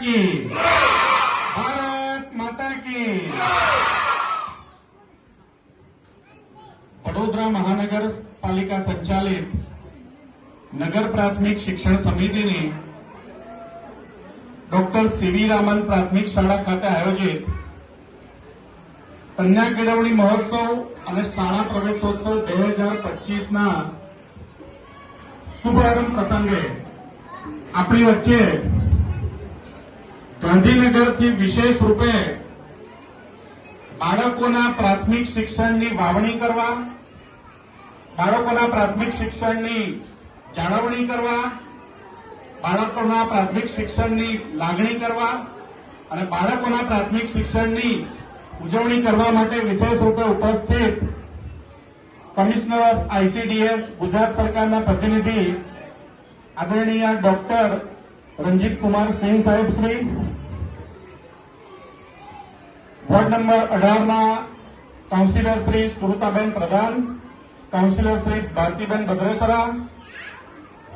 की, भारत माता की। वडोदरा महानगरपालिका संचालित नगर प्राथमिक शिक्षण समितिની ડોક્ટર સીવી રામન પ્રાથમિક શાળા ખાતે આયોજિત કન્યા કેળવણી મહોત્સવ અને શાળા પ્રવેશોત્સવ 2025ના શુભારંભ પ્રસંગે આપણી વચ્ચે ગાંધીનગરથી વિશેષ રૂપે બાળકોના પ્રાથમિક શિક્ષણની વાવણી કરવા, બાળકોના પ્રાથમિક શિક્ષણની જાળવણી કરવા, બાળકોના પ્રાથમિક શિક્ષણની લાગણી કરવા અને બાળકોના પ્રાથમિક શિક્ષણની ઉજવણી કરવા માટે વિશેષ રૂપે ઉપસ્થિત કમિશનર ઓફ આઈસીડીએસ ગુજરાત સરકારના પ્રતિનિધિ આદરણીય ડોક્ટર રંજીત કુમાર સિંહ સાહેબ શ્રી, વોર્ડ નંબર 18ના councillor Shri Surtaben Pradhan, councillor Shri Bhartiben Badresara,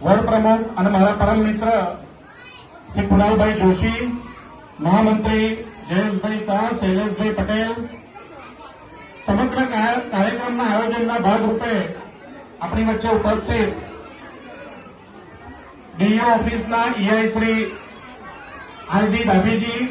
ward પ્રમુખ અને મારા પરમ મિત્ર શ્રી કુણાલભાઈ જોશી, મહામંત્રી જયેશભાઈ શાહ, શૈલેષભાઈ પટેલ, સમગ્ર કાર્યક્રમના આયોજનના ભાગરૂપે આપણી વચ્ચે ઉપસ્થિત ડીઈઓ ઓફિસના ઈઆઈ શ્રી આરડી ડાભીજી,